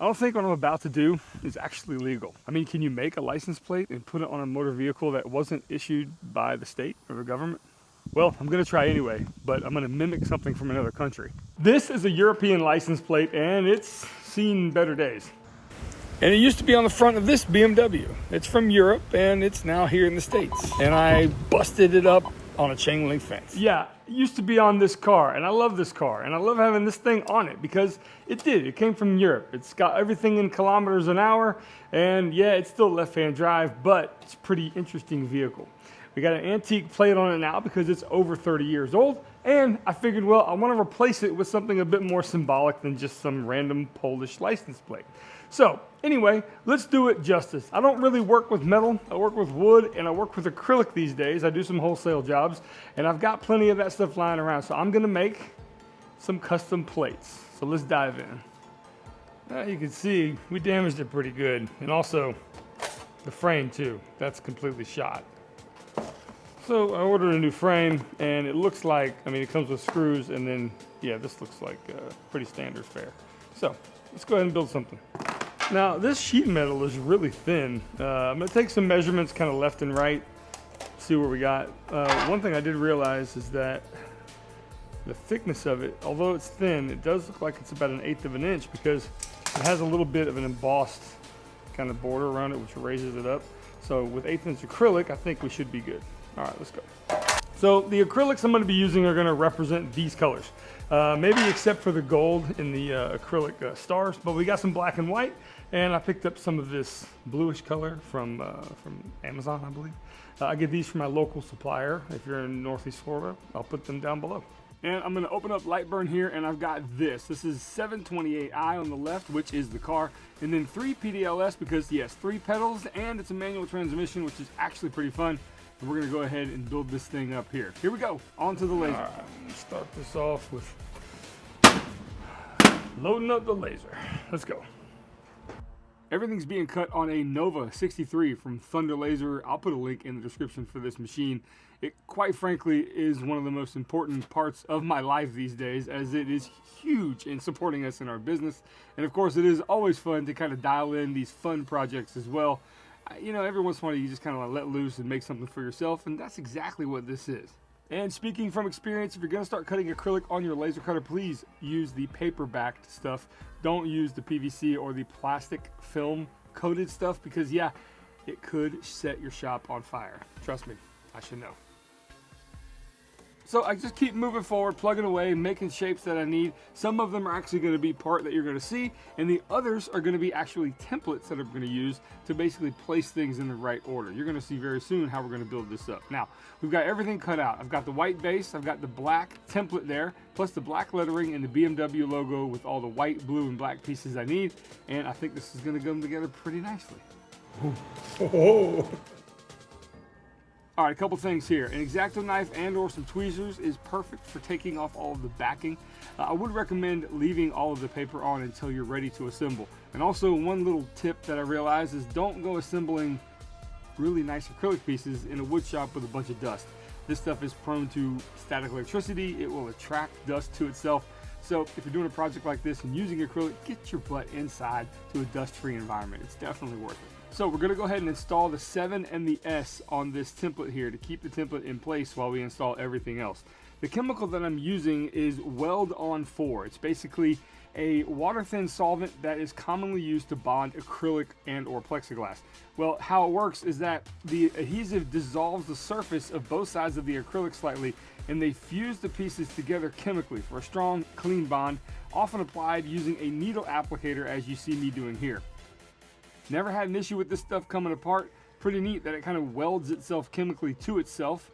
I don't think what I'm about to do is actually legal. I mean, can you make a license plate and put it on a motor vehicle that wasn't issued by the state or the government? Well, I'm gonna try anyway, but I'm gonna mimic something from another country. This is a European license plate and it's seen better days. And it used to be on the front of this BMW. It's from Europe and it's now here in the States. And I busted it up on a chain link fence. Yeah, it used to be on this car, and I love this car, and I love having this thing on it because it did. It came from Europe. It's got everything in kilometers an hour, and yeah, it's still left-hand drive, but it's a pretty interesting vehicle. We got an antique plate on it now because it's over 30 years old, and I figured, well, I want to replace it with something a bit more symbolic than just some random Polish license plate. So anyway, let's do it justice. I don't really work with metal, I work with wood, and I work with acrylic these days. I do some wholesale jobs, and I've got plenty of that stuff lying around. So I'm gonna make some custom plates. So let's dive in. You can see we damaged it pretty good, and also the frame too. That's completely shot. So I ordered a new frame, and it looks like, I mean, it comes with screws, and then, yeah, this looks like pretty standard fare. So let's go ahead and build something. Now, this sheet metal is really thin. I'm gonna take some measurements kind of left and right, see what we got. One thing I did realize is that the thickness of it, although it's thin, it does look like it's about 1/8 of an inch because it has a little bit of an embossed kind of border around it, which raises it up. So with 1/8 inch acrylic, I think we should be good. All right, let's go. So the acrylics I'm going to be using are going to represent these colors. Maybe except for the gold in the acrylic stars, but we got some black and white, and I picked up some of this bluish color from Amazon, I believe. I get these from my local supplier. If you're in Northeast Florida, I'll put them down below. And I'm going to open up Lightburn here, and I've got this. This is 728i on the left, which is the car, and then 3 PDLS because, yes, 3 pedals, and it's a manual transmission, which is actually pretty fun. And we're gonna go ahead and build this thing up here. Here we go, onto the laser. All right, let's start this off with loading up the laser. Let's go. Everything's being cut on a Nova 63 from Thunder Laser. I'll put a link in the description for this machine. It, quite frankly, is one of the most important parts of my life these days, as it is huge in supporting us in our business. And of course, it is always fun to kind of dial in these fun projects as well. You know, every once in a while you just kind of let loose and make something for yourself, and that's exactly what this is. And speaking from experience, if you're going to start cutting acrylic on your laser cutter, please use the paper-backed stuff. Don't use the PVC or the plastic film coated stuff because, yeah, it could set your shop on fire. Trust me, I should know. So I just keep moving forward, plugging away, making shapes that I need. Some of them are actually going to be part that you're going to see, and the others are going to be actually templates that I'm going to use to basically place things in the right order. You're going to see very soon how we're going to build this up. Now, we've got everything cut out. I've got the white base, I've got the black template there, plus the black lettering and the BMW logo with all the white, blue, and black pieces I need, and I think this is going to come together pretty nicely. Oh. All right, a couple things here. An X-Acto knife and or some tweezers is perfect for taking off all of the backing. I would recommend leaving all of the paper on until you're ready to assemble. And also one little tip that I realized is don't go assembling really nice acrylic pieces in a wood shop with a bunch of dust. This stuff is prone to static electricity. It will attract dust to itself. So if you're doing a project like this and using acrylic, get your butt inside to a dust-free environment. It's definitely worth it. So we're going to go ahead and install the 7 and the S on this template here to keep the template in place while we install everything else. The chemical that I'm using is Weld On 4. It's basically a water-thin solvent that is commonly used to bond acrylic and or plexiglass. Well, how it works is that the adhesive dissolves the surface of both sides of the acrylic slightly, and they fuse the pieces together chemically for a strong, clean bond, often applied using a needle applicator as you see me doing here. Never had an issue with this stuff coming apart. Pretty neat that it kind of welds itself chemically to itself.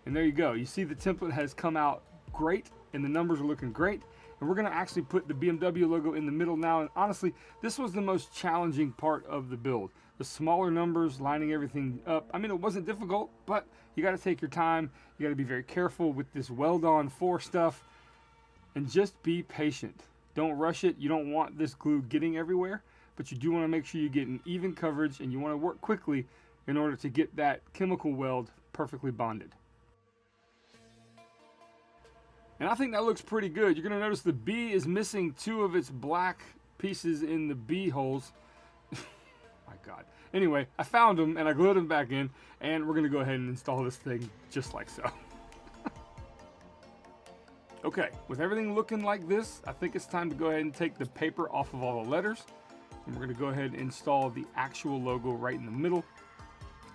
And there you go. You see the template has come out great and the numbers are looking great. And we're going to actually put the BMW logo in the middle now. And honestly, this was the most challenging part of the build. The smaller numbers, lining everything up. I mean, it wasn't difficult, but you got to take your time. You got to be very careful with this Weld On 4 stuff. And just be patient. Don't rush it. You don't want this glue getting everywhere. But you do want to make sure you get an even coverage and you want to work quickly in order to get that chemical weld perfectly bonded. And I think that looks pretty good. You're going to notice the B is missing 2 of its black pieces in the B holes. My God. Anyway, I found them and I glued them back in, and we're gonna go ahead and install this thing just like so. Okay, with everything looking like this, I think it's time to go ahead and take the paper off of all the letters. And we're gonna go ahead and install the actual logo right in the middle.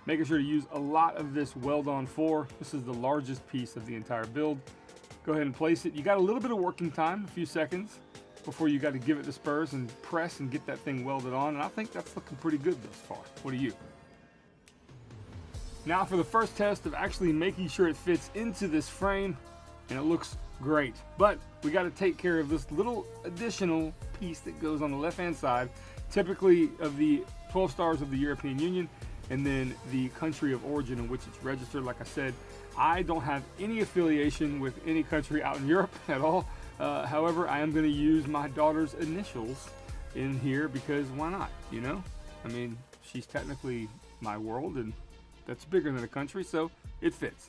Making sure to use a lot of this weld-on 4. This is the largest piece of the entire build. Go ahead and place it. You got a little bit of working time, a few seconds, before you got to give it the spurs and press and get that thing welded on. And I think that's looking pretty good thus far. What do you? Now for the first test of actually making sure it fits into this frame, and it looks great. But we got to take care of this little additional piece that goes on the left-hand side, typically of the 12 stars of the European Union, and then the country of origin in which it's registered. Like I said, I don't have any affiliation with any country out in Europe at all. However, I am going to use my daughter's initials in here because why not, you know? I mean, she's technically my world, and that's bigger than a country, so it fits.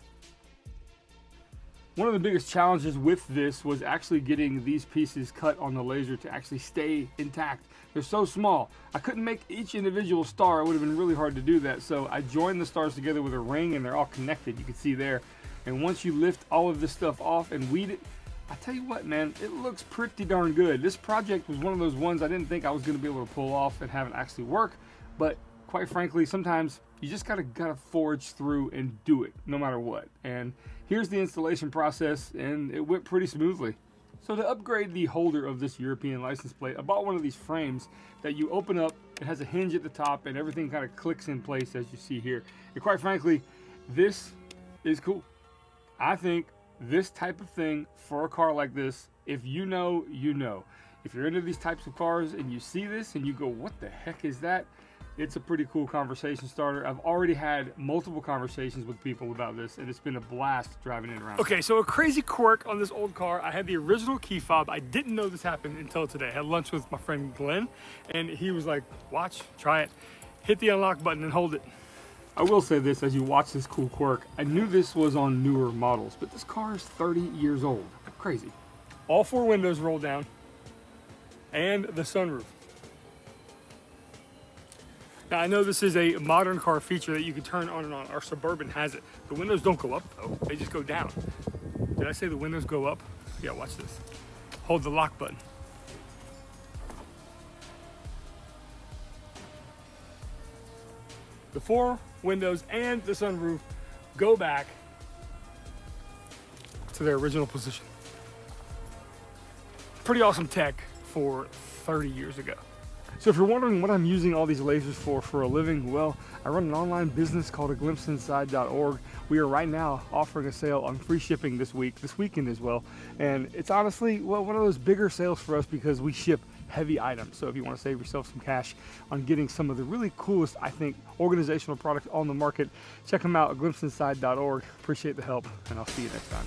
One of the biggest challenges with this was actually getting these pieces cut on the laser to actually stay intact. They're so small. I couldn't make each individual star. It would have been really hard to do that. So I joined the stars together with a ring, and they're all connected. You can see there. And once you lift all of this stuff off and weed it, I tell you what, man, it looks pretty darn good. This project was one of those ones I didn't think I was going to be able to pull off and have it actually work. But quite frankly, sometimes you just gotta forge through and do it no matter what. And here's the installation process, and it went pretty smoothly. So to upgrade the holder of this European license plate, I bought one of these frames that you open up. It has a hinge at the top, and everything kind of clicks in place as you see here. And quite frankly, this is cool. I think this type of thing for a car like this, if you know, you know. If you're into these types of cars and you see this and you go, what the heck is that? It's a pretty cool conversation starter. I've already had multiple conversations with people about this, and it's been a blast driving it around. Okay, so a crazy quirk on this old car. I had the original key fob. I didn't know this happened until today. I had lunch with my friend Glenn, and he was like, watch, try it. Hit the unlock button and hold it. I will say this, as you watch this cool quirk, I knew this was on newer models, but this car is 30 years old. Crazy. All 4 windows roll down, and the sunroof. Now, I know this is a modern car feature that you can turn on and on. Our Suburban has it. The windows don't go up, though. They just go down. Did I say the windows go up? Yeah, watch this. Hold the lock button. The 4 windows and the sunroof go back to their original position. Pretty awesome tech for 30 years ago. So if you're wondering what I'm using all these lasers for a living, well, I run an online business called aglimpseinside.org. We are right now offering a sale on free shipping this weekend as well. And it's honestly, well, one of those bigger sales for us because we ship heavy items. So if you want to save yourself some cash on getting some of the really coolest, I think, organizational products on the market, check them out at aglimpseinside.org. Appreciate the help, and I'll see you next time.